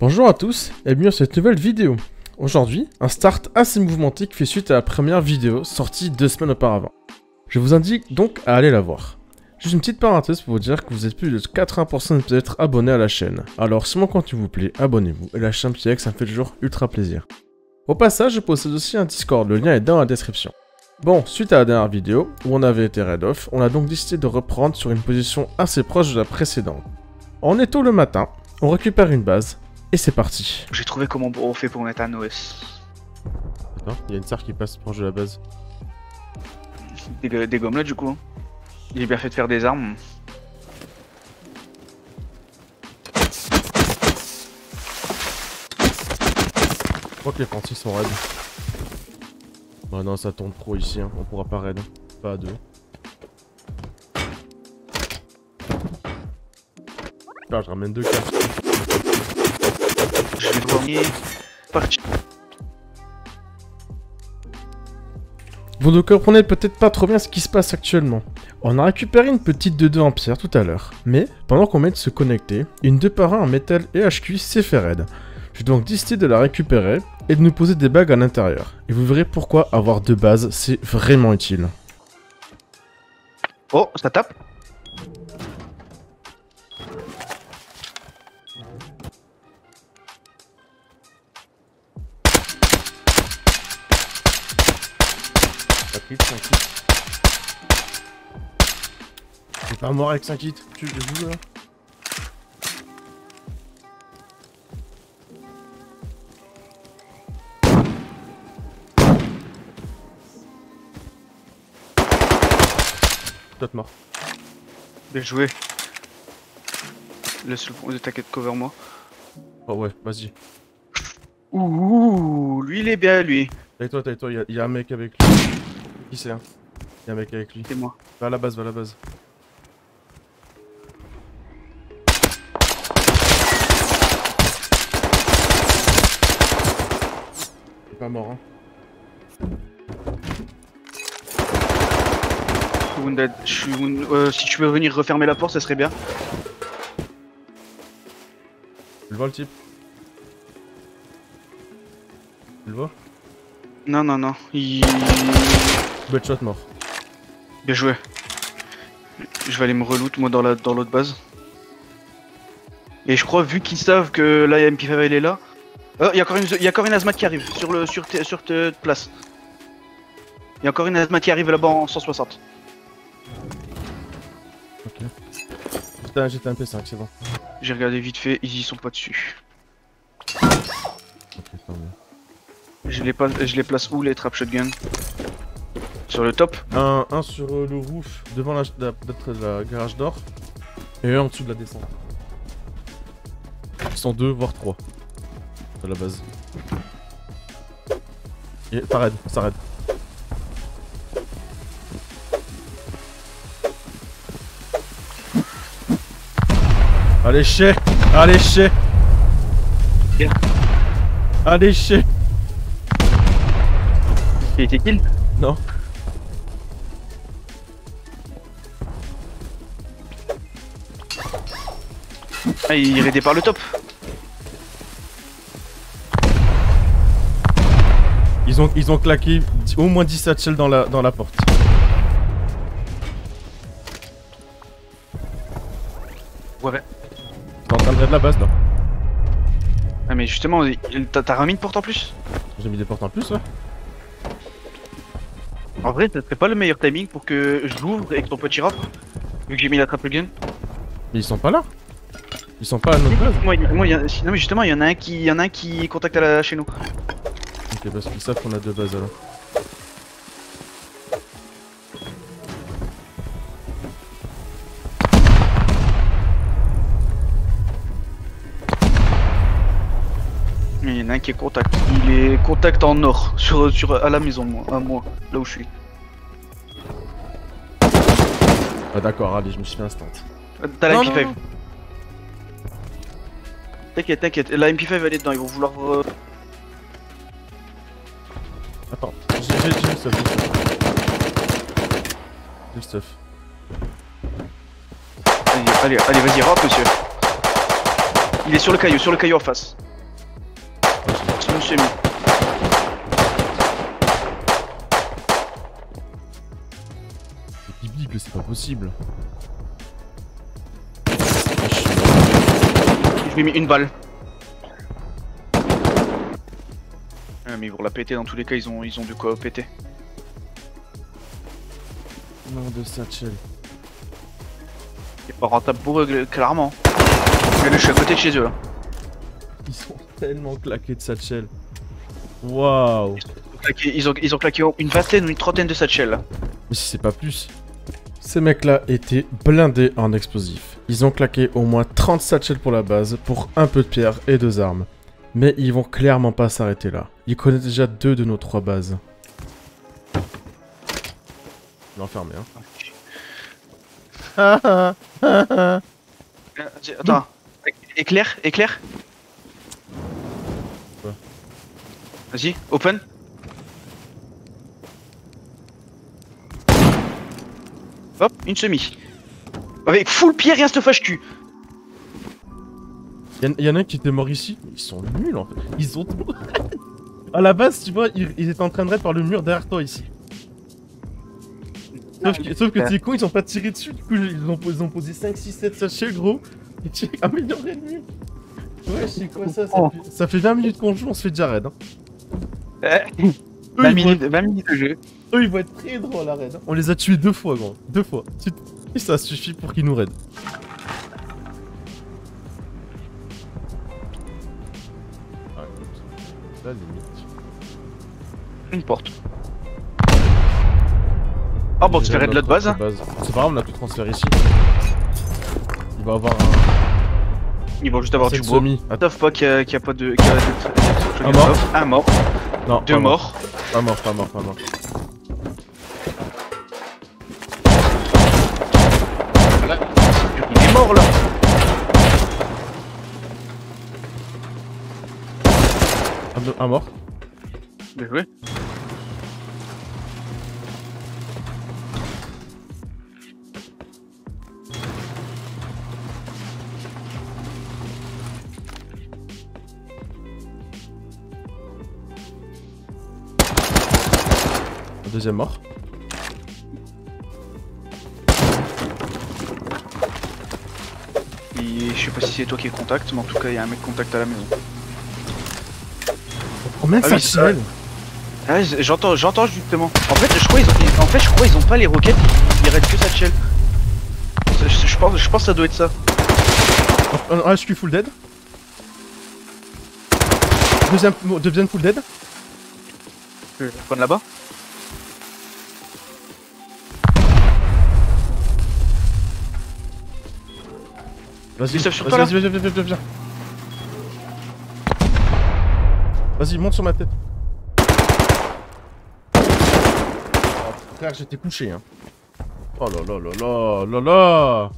Bonjour à tous et bienvenue dans cette nouvelle vidéo. Aujourd'hui, un start assez mouvementé qui fait suite à la première vidéo sortie 2 semaines auparavant. Je vous indique donc à aller la voir. Juste une petite parenthèse pour vous dire que vous êtes plus de 80% de être abonnés à la chaîne. Alors si mon contenu vous plaît, abonnez-vous et lâchez un petit like, ça me fait toujours ultra plaisir. Au passage, je possède aussi un Discord, le lien est dans la description. Bon, suite à la dernière vidéo, où on avait été raid off, on a donc décidé de reprendre sur une position assez proche de la précédente. On est tôt le matin, on récupère une base, et c'est parti. J'ai trouvé comment on fait pour mettre un OS. Attends, il y a une SAR qui passe proche de la base. Des gommes là du coup. Il est bien fait de faire des armes. Je crois que les Francis sont raides. Oh non, ça tourne trop ici, hein. On pourra pas raid. Pas à deux. Là, je ramène 2 cartes. Je vais devoir partir. Vous ne comprenez peut-être pas trop bien ce qui se passe actuellement. On a récupéré une petite 2-2 en pierre tout à l'heure, mais pendant qu'on vient de se connecter, une 2x1 en métal et HQ s'est fait raid. J'ai donc décidé de la récupérer et de nous poser des bagues à l'intérieur. Et vous verrez pourquoi avoir 2 bases, c'est vraiment utile. Oh, ça tape. T'es pas mort avec 5 hits, tu les joues là. Toi mort. Bien joué. Laisse le t'inquiète, cover moi. Oh ouais, vas-y. Ouh, lui il est bien lui. Taille-toi, y a un mec avec lui. Qui c'est hein? Y a un mec avec lui. C'est moi. Va à la base, va à la base. T'es pas mort hein. Wounded. Je suis si tu veux venir refermer la porte, ça serait bien. Tu le vois le type? Tu le vois? Non, non, non. Bloodshot mort. Bien joué. Je vais aller me reloot moi dans l'autre base. Et je crois vu qu'ils savent que là MP5 elle est là. Oh, il y a encore une hazmat qui arrive sur ta place. Il y a encore une hazmat qui arrive là-bas en 160. Ok. J'étais un P5, c'est bon. J'ai regardé vite fait, ils y sont pas dessus. Ok, tant mieux. Je les place où les trap shotgun? Sur le top? Un sur le roof devant la garage d'or. Et un en dessous de la descente. Ils sont 2 voire 3. À la base. Et ça raid, ça raid. Allez chais! Allez chais! Bien. Allez chais! Il a été kill? Non. Ah, il est raidé par le top. Ils ont claqué au moins 10 satchels dans la porte. Ouais. T'es en train de raid la base là. Ah mais justement, t'as remis une porte en plus? J'ai mis des portes en plus ouais. En vrai, ça serait pas le meilleur timing pour que je l'ouvre avec ton petit rap? Vu que j'ai mis la trap gun. Mais ils sont pas là. Ils sont pas à notre base. Non mais justement, il y en a un qui contacte chez nous. Ok, parce qu'ils savent qu'on a 2 bases alors. Il y en a un qui est contact. Il est contact en or à la maison, moi, là où je suis. Ah d'accord, allez, je me suis fait instant. T'as la Non, MP5. non, non. T'inquiète, t'inquiète. La MP5 elle est dedans, ils vont vouloir. Attends, j'ai le stuff. J'ai le stuff. Allez, vas-y, rentre, monsieur. Il est sur le caillou en face. semi. C'est biblique, c'est pas possible. Je lui ai mis une balle. Ah, mais ils vont la péter dans tous les cas, ils ont de quoi péter. Non, de satchel. C'est pas rentable pour eux, clairement. Regardez, je suis à côté de chez eux là. Ils sont tellement claqués de satchel. Waouh. Ils ont claqué une vingtaine ou une trentaine de satchels là. Mais si c'est pas plus. Ces mecs-là étaient blindés en explosifs. Ils ont claqué au moins 30 satchels pour la base, pour un peu de pierre et 2 armes. Mais ils vont clairement pas s'arrêter là. Ils connaissent déjà 2 de nos 3 bases. L'enfermer, hein. Attends, éclair. Quoi? Vas-y, open. Hop, une semi. Avec full pierre et un stuffage cul. Y'en a un qui était mort ici. Ils sont nuls en fait. Ils ont tout. À la base, tu vois, ils étaient en train de raid par le mur derrière toi ici. Sauf que t'es con, ils ont pas tiré dessus. Du coup, ils ont posé 5, 6, 7 sachets, gros. Et tu as amélioré le mur. Ouais, c'est quoi ça? Ça fait 20 minutes qu'on joue, on se fait déjà raid. Hein. 20 minutes de jeu. Eux, ils vont être très drôles à raid. Hein. On les a tués 2 fois, gros. 2 fois. Et ça suffit pour qu'ils nous raident. Ah, écoute. Là, limite. Une porte. Ah bon, tu fais raid de l'autre base. Hein. C'est pas grave, on a tout transféré ici. Il va avoir un. Ils vont juste avoir du bois. Sauf pas qu'il y a pas de. Un mort. Un mort. Non, 2 morts. Pas mort. Là, il est mort là. Un mort. Bien joué. Un deuxième mort. Et je sais pas si c'est toi qui es contact, mais en tout cas il y a un mec contact à la maison. Combien de satchels? Ah, j'entends justement. En fait, je crois ils ont pas les roquettes, il reste que satchel. Je pense que ça doit être ça. Un HQ full dead. Deuxième full dead. Je vais prendre là-bas. Vas-y, vas-y. viens. Vas-y, monte sur ma tête. Oh, frère, j'étais couché, hein. Oh là.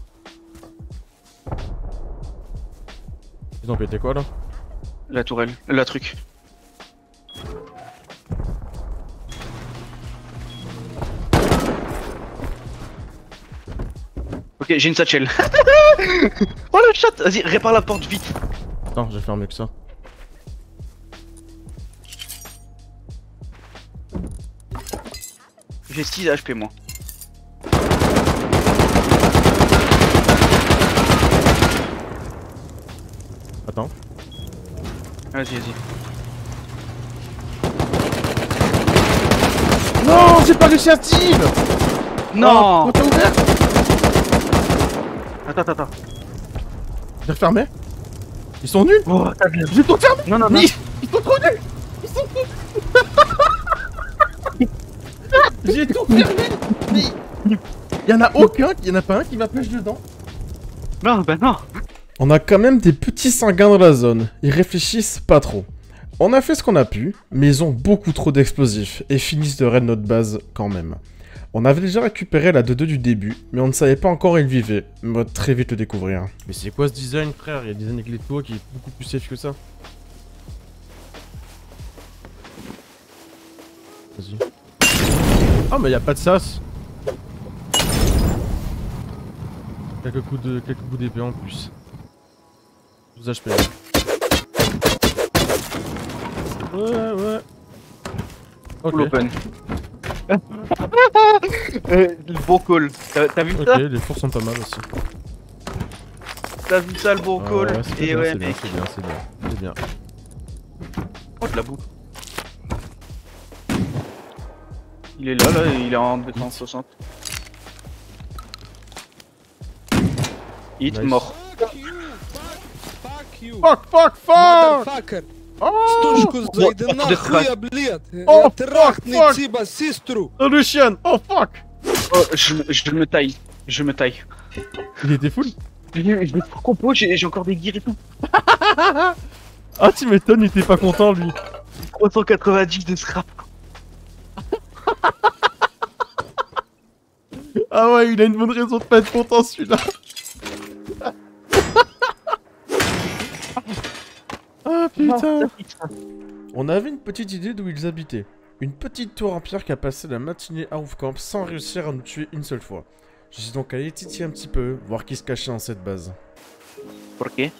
Ils ont pété quoi, là? La tourelle, la truc. Ok, j'ai une satchel. Oh le chat. Vas-y, répare la porte vite. Attends, j'ai fait mieux que ça. J'ai 6 HP moi. Attends. Vas-y. Non, j'ai pas réussi à Steve. Non. Oh, t'as ouvert. Attends. J'ai refermé. Ils sont nuls. Oh, t'as bien. J'ai tout fermé. Non. Ils sont trop nuls. J'ai tout fermé. Y'en a aucun, y'en a pas un qui va pêcher dedans. Non, bah non. On a quand même des petits sanguins dans la zone. Ils réfléchissent pas trop. On a fait ce qu'on a pu, mais ils ont beaucoup trop d'explosifs et finissent de raid notre base quand même. On avait déjà récupéré la 2-2 du début, mais on ne savait pas encore où il vivait, mais on va très vite le découvrir. Mais c'est quoi ce design, frère? Il y a un design avec les toits qui est beaucoup plus safe que ça. Vas-y. Ah, mais y a pas de sas. Quelques coups d'épée en plus. 12 HP. Ouais. Ok. Full open. Le bon call. T'as vu Ok, ça? les fours sont pas mal aussi. T'as vu ça le bon call? Ouais, c'est Et bien, ouais, c'est bien, mec. c'est bien. Oh, de la boue. Il est là, il est en 260. Hit, Nice. mort. Fuck you! Fuck! Motherfucker! Oh! Стучку зайди Вот, нахуй, блядь! О, Трахни fuck. тебя сестру! Oh, le chien! Oh fuck! Oh, je me taille. Je me taille. Il était full? Je l'ai compo, j'ai encore des gears et tout. Ah, tu m'étonnes, il était pas content lui. 390 de scrap. Ah ouais, il a une bonne raison de pas être content celui-là. Ah putain. On avait une petite idée d'où ils habitaient. Une petite tour en pierre qui a passé la matinée à Roofcamp sans réussir à nous tuer une seule fois. Je suis donc allé titiller un petit peu, voir qui se cachait dans cette base. Ok.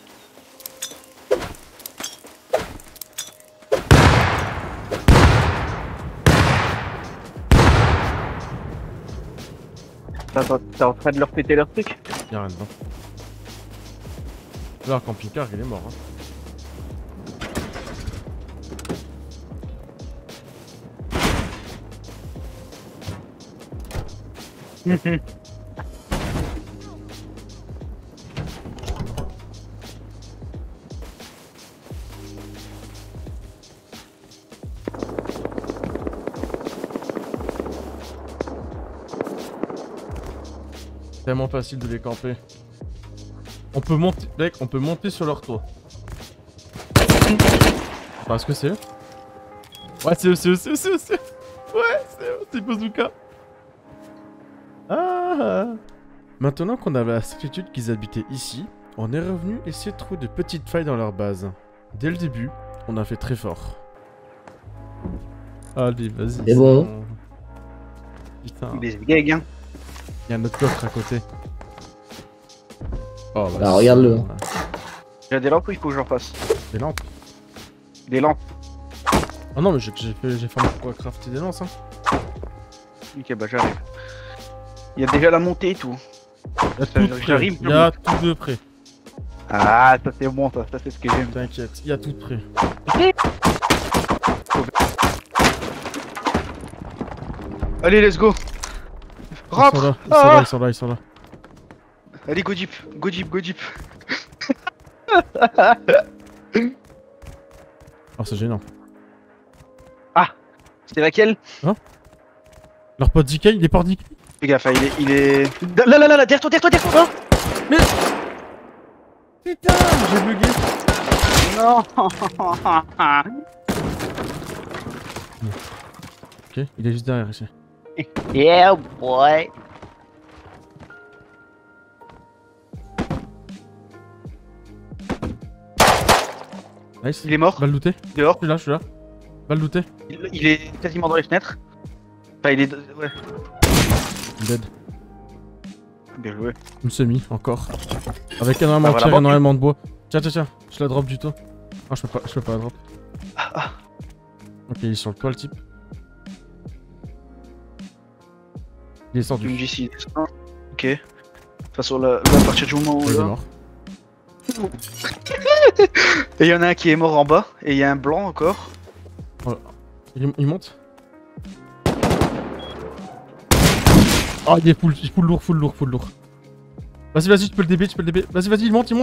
T'es en train de leur péter leur truc? Y'a rien dedans. Là, le camping-car, il est mort. Hein. Tellement facile de les camper. On peut monter, mec, on peut monter sur leur toit. Parce que c'est eux? Ouais, c'est eux. Ouais, c'est Bazooka. Ah. Maintenant qu'on avait la certitude qu'ils habitaient ici, on est revenu essayer de trouver de petites failles dans leur base. Dès le début, on a fait très fort. Allez, vas-y. C'est bon. Putain. Des gags, hein. Il y a notre coffre à côté. Oh, Bah, regarde-le. J'ai des lampes ou il faut que j'en fasse? Des lampes. Des lampes. Ah non, mais j'ai fait pour crafter des lances, hein. Ok, bah j'arrive. Il y a déjà la montée et tout. Il y a Ça, tout de près. j'arrive, Il y a tout de près. Ah, ça c'est bon, ça c'est ce que j'aime. T'inquiète, il y a tout de près. Allez, let's go. Rentre. Ils sont là. Allez, go jeep. Oh, c'est gênant. C'est laquelle? Leur pote DK, il est pas DK. Fais gaffe, il est... Là, derrière toi. Mais... Putain, j'ai bugué. Non. Ok, il est juste derrière ici. Yeah, boy. Nice. Il est mort. Balle lootée. Dehors. Je suis là. Balle lootée. Il est quasiment dans les fenêtres. Enfin, il est... Ouais. Dead. Bien joué. Une semi, encore. Avec énormément de voilà, pierre, bon. énormément de bois. Tiens. Je la drop du tout. Ah, je peux pas la drop. Ok, il est sur le toit, le type. Il est Tu sorti. me dis s'il descend. Ok. De toute façon, là, à partir du moment où... Il est là... mort. Et il y en a un qui est mort en bas. Et il y a un blanc encore. Il monte. Oh, il est full lourd. Vas-y, tu peux le DB. Vas-y, il monte. C'est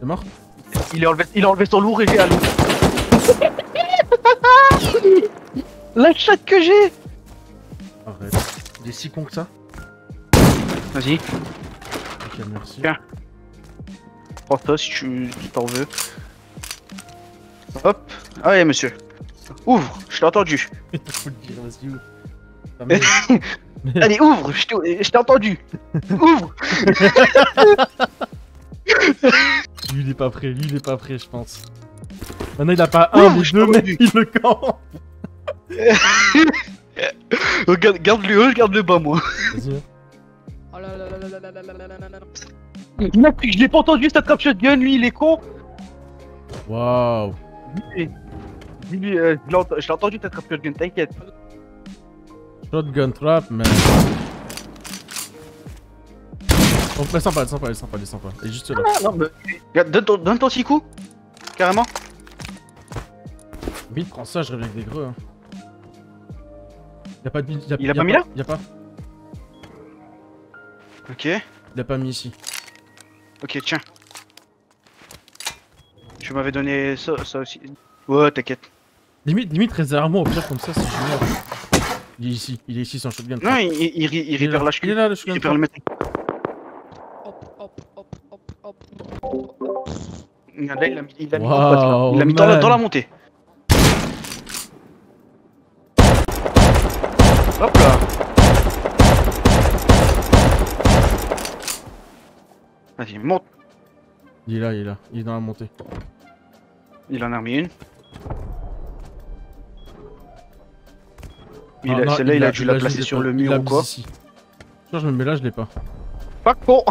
mort? Il a enlevé son lourd et j'ai à l'eau. La chatte que j'ai. Arrête. Il est si con que ça? Vas-y, Ok, merci. Tiens. prends ça si tu t'en veux. Hop. Ah ouais, monsieur. Ouvre, je t'ai entendu. Faut le dire, vas-y, ouvre. Ah, mais- Allez, ouvre, je t'ai entendu. Ouvre. Lui il est pas prêt, je pense. Maintenant il a pas un, mais je deux, t'en mais ai vu. il le camp. Regarde le haut, regarde le bas, moi. Vas-y, hein. Oh là là là là là là là là là là là. Il m'a pris, je l'ai pas entendu, cette trap shotgun, lui, il est con. Waouh. Dis-lui, je l'ai entendu t'attraper shotgun, t'inquiète. Shotgun trap, man. Oh, elle sent pas, elle sent pas, elle sent pas, elle sent pas. Elle est juste là. Ah, non, mais. Regarde, donne ton 6 coups. Carrément. Vite, prends ça, je rêve avec des greux. Hein. Y'a pas de mine. Il a pas mis là? Y'a pas. Ok. Il a pas mis ici. Ok, tiens. Tu m'avais donné ça aussi. Ouais, t'inquiète. Limite, réserve-moi au pire comme ça si je meurs. Il est ici sans shotgun. Non, il récupère la Il est là, le il shotgun. récupère le métal. Hop. Regarde, là, il l'a mis, il l'a mis Wow, en pote, là. Il l'a mis dans man. la montée. Hop là. Vas-y, monte. Il est là, il est dans la montée. Il en a remis une. Ah, non, Celle-là, il a dû la je placer l'ai sur pas. le Il mur l'a ou mis quoi. ici. Genre, je me mets là, je l'ai pas. Pas con.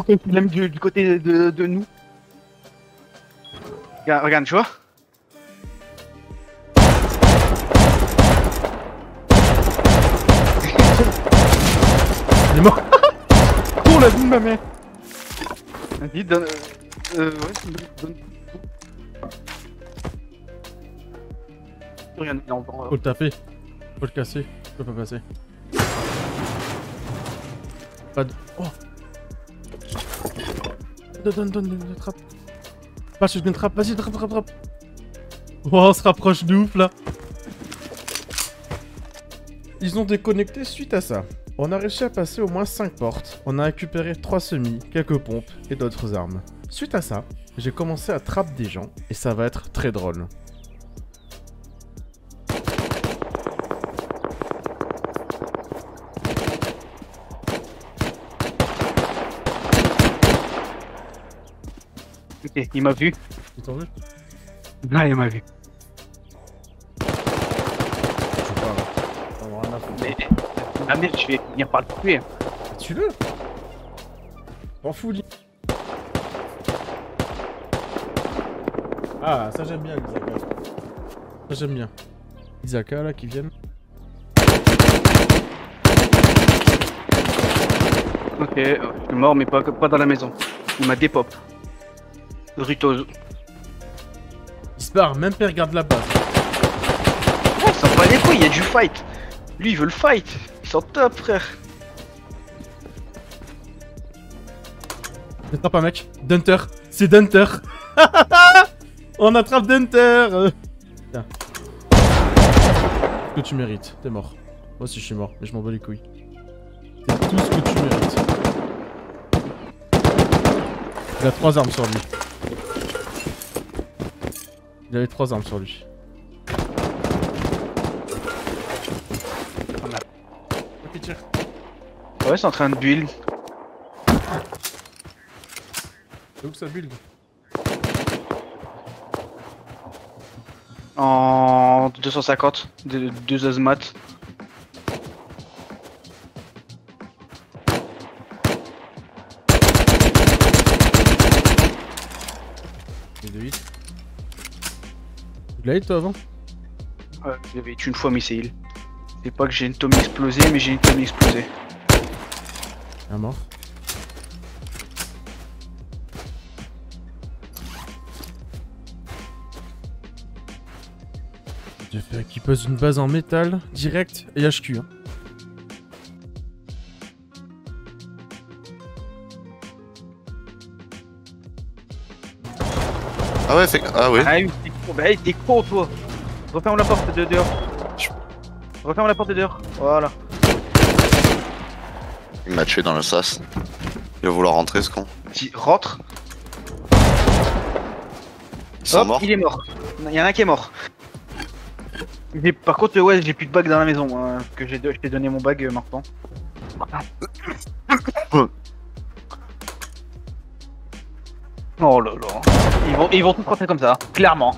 Il l'a mis du côté de nous. Regarde, tu vois. Il est mort. Oh la vie de ma mère. Vas-y, donne. Ouais, donne. Regarde, non, Faut le taper. Faut le casser. Je peux pas passer. Pas de. Oh. Donne, trappe. Pas je une trappe, vas-y, trappe. Oh, on se rapproche de ouf là. Ils ont déconnecté suite à ça. On a réussi à passer au moins 5 portes. On a récupéré 3 semis, quelques pompes et d'autres armes. Suite à ça, j'ai commencé à trapper des gens et ça va être très drôle. Ok, il m'a vu. Ils t'ont vu? Là, il m'a vu. Je sais pas là. On en a rien à foutre. Mais. La merde, je vais finir par le tuer. Tue-le. M'en fous, lui. Ah, ça j'aime bien, Isaka. Ça j'aime bien. Isaka là qui viennent. Ok, je suis mort, mais pas dans la maison. Il m'a dépop. Rutose. Il se barre, même pas regarde la base. Oh, ça va les couilles, il y a du fight. Lui, il veut le fight. Ils sont top, frère. Attrape un mec. Dunter. C'est Dunter. On attrape Dunter. Tiens. Ce que tu mérites. T'es mort. Moi aussi je suis mort, mais je m'en bats les couilles. C'est tout ce que tu mérites. Il a 3 armes sur lui. Il avait 3 armes sur lui. Ok, tire. Ouais, c'est en train de build. C'est où que ça build? En 250. 2 azmat. Et de 8. Tu l'as eu toi avant? Ouais, j'avais été une fois, mais c'est il. C'est pas que j'ai une tombe explosée, mais j'ai une tombe explosée. Un mort. J'ai fait qu'il pose une base en métal, direct et HQ. Hein. Ah ouais, ah oui. Ah oui, t'es con, bah, t'es con, toi. Referme la porte de dehors. Referme la porte de dehors. Voilà. Il m'a tué dans le sas. Il va vouloir rentrer ce con. Petit rentre. Ils sont Hop, morts. il est mort. Il y en a un qui est mort. Par contre, ouais, j'ai plus de bague dans la maison. Que je t'ai donné mon bague maintenant. Oh là là. Ils vont tous rentrer comme ça, clairement.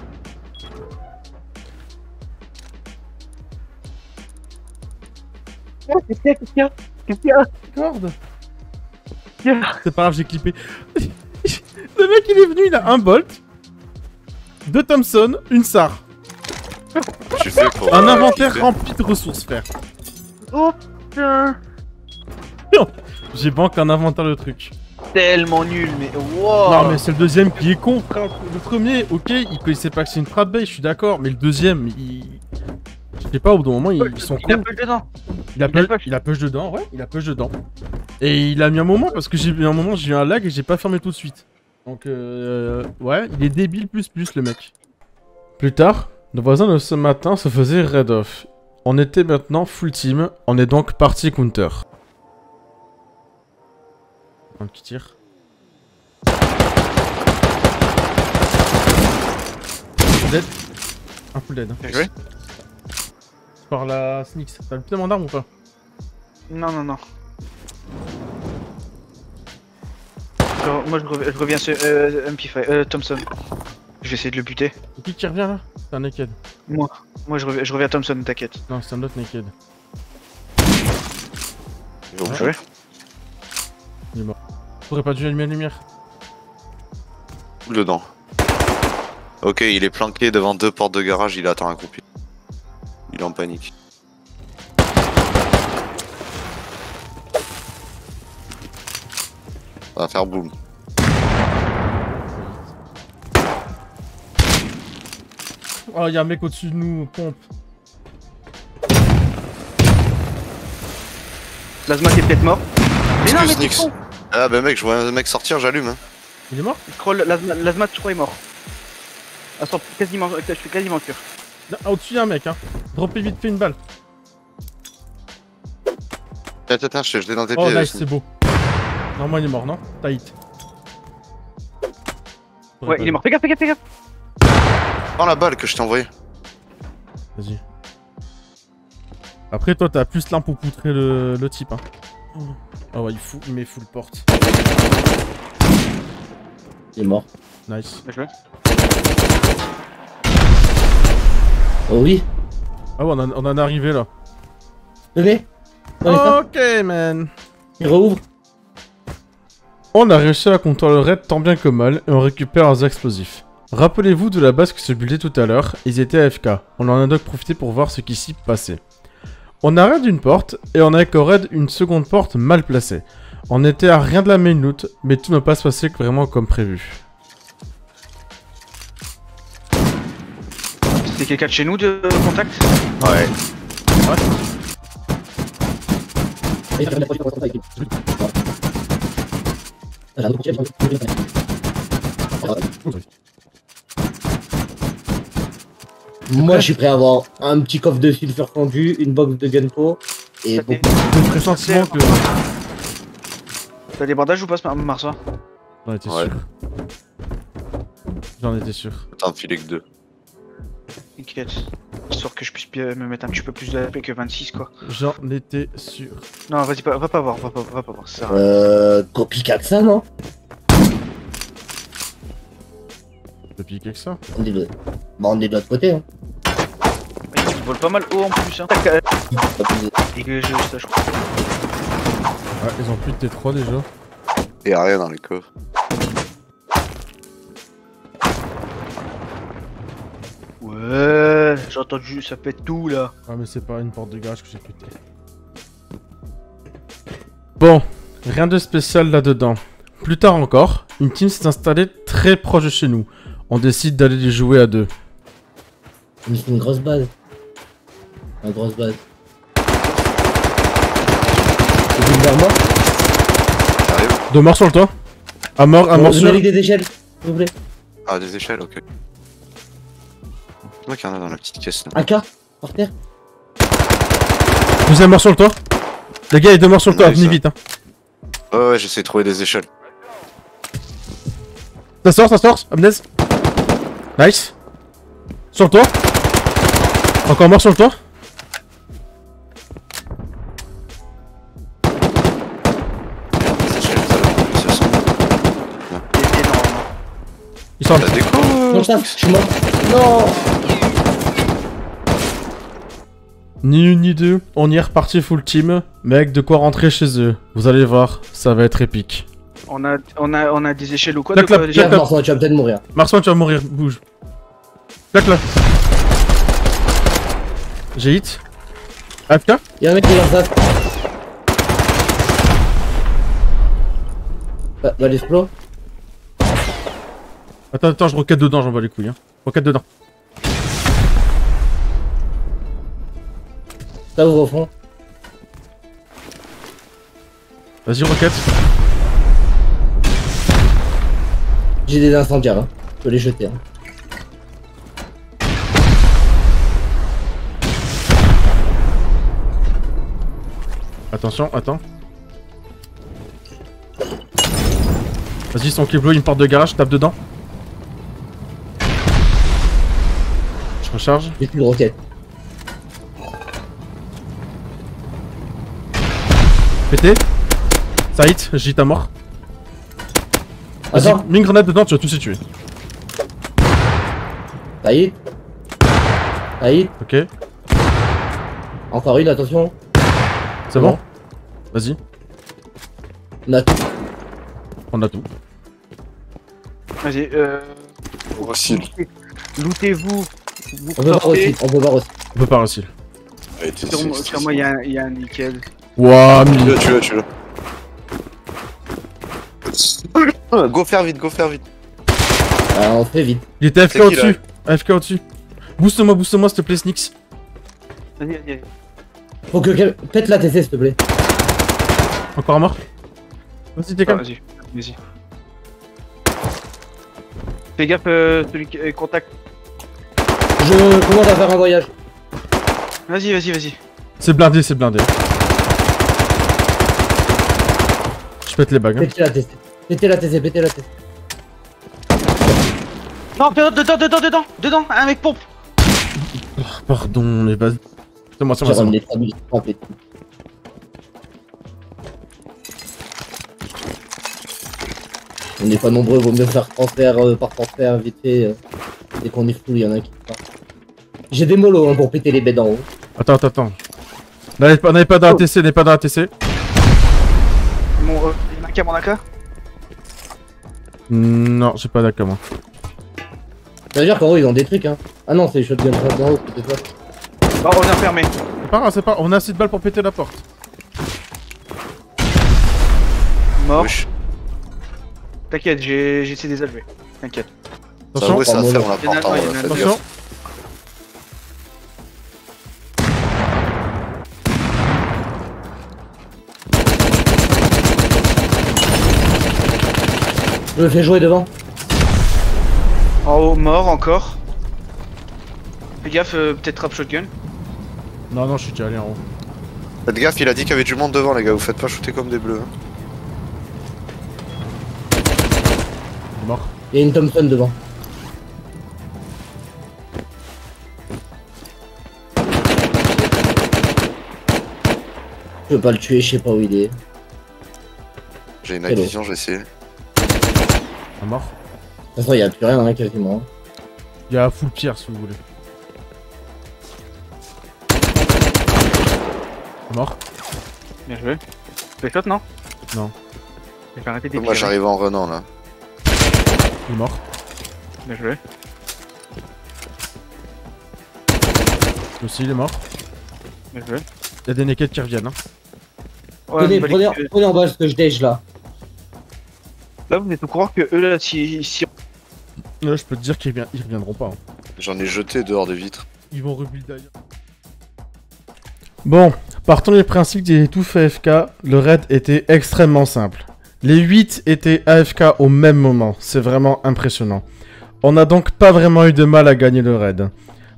Qu'est-ce qu'il y a Corde. C'est pas grave, j'ai clippé. Le mec il est venu, il a un bolt. 2 Thompson, une SAR. Tu fais pour. Un inventaire kiffer. rempli de ressources, frère. Oh putain. J'ai banque un inventaire de trucs. Tellement nul, mais wow. Non mais c'est le deuxième qui est con, frère. Le premier, ok, il connaissait pas que c'est une trap base, je suis d'accord, mais le deuxième, je sais pas, au bout d'un moment, ils sont Il a cons. pas dedans. Il a il a push, il a push dedans, ouais, il a push dedans. Et il a mis un moment parce que j'ai eu un moment, j'ai eu un lag et j'ai pas fermé tout de suite. Donc ouais, il est débile plus le mec. Plus tard, nos voisins de ce matin se faisaient raid off. On était maintenant full team, on est donc parti counter. Un qui tire. Dead. Un full dead. Bien joué. Par la Snix. T'as le tellement d'armes ou pas? Non, non, non. Moi je reviens sur MP5, Thompson. Je vais essayer de le buter. C'est qui revient là? C'est un naked. Moi je reviens Thompson, t'inquiète. Non, c'est un autre naked. Ils vont Bien jouer. joué. Il est mort. T'aurais pas dû allumer la lumière. Dedans. Ok, il est planqué devant 2 portes de garage, il attend un coup de pied. Il est en panique. Ça va faire boum. Oh, y'a un mec au-dessus de nous, pompe. L'Azmat est peut-être mort. Mais non, mais t'es Nix. con. Ah bah mec, je vois un mec sortir, j'allume. Hein. Il est mort? Scroll, l'Azmat je crois est mort. Ah, quasiment, je suis quasiment sûr. Ah, au-dessus y'a un mec, hein. Droppez vite fait une balle. Attends, je t'ai jeté dans tes Oh, pieds. nice, c'est beau. Normalement, il est mort, non? T'as hit. Ouais, il est mort. Fais gaffe, fais gaffe, fais gaffe. Prends la balle que je t'ai envoyée. Vas-y. Après, toi, t'as plus l'un pour poutrer le type, hein. Ah ouais, il met full porte. Il est mort. Nice. Bien joué. Oh oui. Ah ouais, on en est arrivé là. Venez. On est là. Ok, man. Il rouvre. On a réussi à contrôler le raid tant bien que mal et on récupère leurs explosifs. Rappelez-vous de la base qui se buildait tout à l'heure, ils étaient AFK. On en a donc profité pour voir ce qui s'y passait. On a raid une porte et on a éco raid une seconde porte mal placée. On était à rien de la main loot, mais tout n'a pas se passé vraiment comme prévu. C'est quelqu'un de chez nous de contact? Ouais. Et ferme la porte, porte, porte, porte. Ah, j'ai un autre courtier, Moi, je suis prêt à avoir un petit coffre de sulfure fondu, une box de gunpo et T'as des- beaucoup. J'ai le pressentiment que... T'as des bandages ou pas, Marsa? J'en étais Ouais. sûr. J'en étais sûr. T'en filer que 2. T'inquiète. Histoire que je puisse bien me mettre un petit peu plus d'AP que 26 quoi. J'en étais sûr. Non, vas-y, va pas voir, va pas voir. Ça sert à rien. Copycat ça, non? Je peux piquer que ça. On est de... Bah, on est de l'autre côté, hein. Ils volent pas mal haut en plus, hein. Tac, dégagez ça, je crois. Ouais, ils ont plus de T3 déjà. Y'a rien dans les coffres. Ouais, j'ai entendu, ça pète tout là. Ah mais c'est pas une porte de garage que j'ai pété. Bon, rien de spécial là-dedans. Plus tard encore, une team s'est installée très proche de chez nous. On décide d'aller les jouer à deux. On fait une grosse base. Une grosse base. C'est une vers moi. J'arrive. Deux morts sur le toit. Un mort sur... Avec des échelles, s'il vous plaît. Ah, des échelles, ok. C'est moi qu'il y en a dans la petite caisse là. Un cas, par terre. Deuxième mort sur le toit. Les gars, il y a deux morts sur le toit, Nice. venez vite hein. Ouais, j'essaie de trouver des échelles. Ça sort, Amnez. Nice. Sur le toit. Encore mort sur le toit. Des échelles, ça sent. C'est énorme. Il sort. La déco. Non, je suis mort. Non. Ni une ni deux, on y est reparti full team, mais avec de quoi rentrer chez eux. Vous allez voir, ça va être épique. On a des échelles ou quoi Clac, de quoi, clac, déjà clac. Tiens, Marceau, tu vas peut-être mourir. Marceau, tu vas mourir, bouge. Clac là. J'ai hit. AFK. Y'a un mec qui lance ça. Bah l'explo. Attends, je roquette dedans, j'en bats les couilles. Hein. Roquette dedans. Ça ouvre au fond. Vas-y, roquette. J'ai des incendiaires, hein. Je peux les jeter. Hein. Attention, attends. Vas-y, son Keblo, une porte de garage, tape dedans. Je recharge. J'ai plus de roquettes. Pété. Ça hit, j'ai hit à mort. Vas-y, Attends. mets une grenade dedans, tu vas tous les tuer. Ça y est. Ça y est. Ok, Encore une, attention. c'est bon. Vas-y, On a tout. on a tout. Vas-y, Aussi. lootez-vous. Vous On peut voir sortez. aussi. On peut voir aussi. On peut pas réussir. Sur moi, il y a un nickel. Wouah, Tu l'as. Go faire vite, go faire vite. On fait vite. il était AFK C'est qui, au-dessus. AFK au-dessus. Booste-moi, s'il te plaît, Snix. Vas-y. Faut que pète la TC s'il te plaît. Encore un mort. Vas-y, t'es Ah, calme. vas-y. Fais gaffe, celui qui contact. Je commence à faire un voyage. Vas-y. C'est blindé, c'est blindé. Je pète les bagues. Hein. Pétez la TC. Pétez la TC, pétez la TC. Non, dedans, un mec pompe. Oh, pardon, les bases. C'est moi, J'ai c'est moi. ramené 3000 francs pétés. On n'est pas nombreux, vaut mieux faire transfert par transfert vite fait. Dès qu'on est full, il y en a un qui part. J'ai des molos hein, pour péter les bêtes en haut. Attends. N'allez pas dans la TC, n'allez pas dans la TC. Mon, il y en a un qui a mon AK. Non, j'ai pas d'accord moi. Ça veut dire qu'en haut ils ont des trucs hein. Ah non, c'est les shotguns d'en haut, c'est toi. Oh, on est enfermé. C'est pas grave, on a assez de balles pour péter la porte. Mort. Wesh. T'inquiète, j'ai essayé de les allumer. T'inquiète. Ça Attention, ouais, ça ferme la Il y en a porte. un, Hein, il y en a un. faites attention. gaffe. Je le fais jouer devant. En haut, mort encore. Fais gaffe, peut-être trap shotgun. Non, je suis déjà allé en haut. Faites gaffe, il a dit qu'il y avait du monde devant, les gars. Vous faites pas shooter comme des bleus. Hein. Il est mort. Il y a une Thompson devant. Je peux pas le tuer, je sais pas où il est. J'ai une Hello. vision, j'ai essayé. Un mort. De toute façon, il y a plus rien hein, quasiment. Il y a full pierre si vous voulez. Un mort. Bien joué. Fais shot, non? Non. J'ai arrêté de Moi j'arrive en renant là. Il est mort. Bien joué. Lui aussi, il est mort. Bien joué. Il y a des naked qui reviennent. Hein. Ouais, Prenez, bah, prenez en bas ce que je dège là. là, vous êtes au courant que eux, là, si... Là, je peux te dire qu'ils reviendront pas. Hein. J'en ai jeté dehors des vitres. Ils vont rebuild d'ailleurs. Bon, partons du principe des touffes AFK, le raid était extrêmement simple. Les 8 étaient AFK au même moment, c'est vraiment impressionnant. On n'a donc pas vraiment eu de mal à gagner le raid.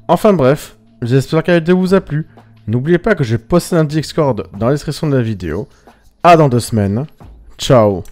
Enfin bref, j'espère que la vidéo vous a plu. N'oubliez pas que j'ai posté un Discord dans la description de la vidéo. À dans 2 semaines. Ciao.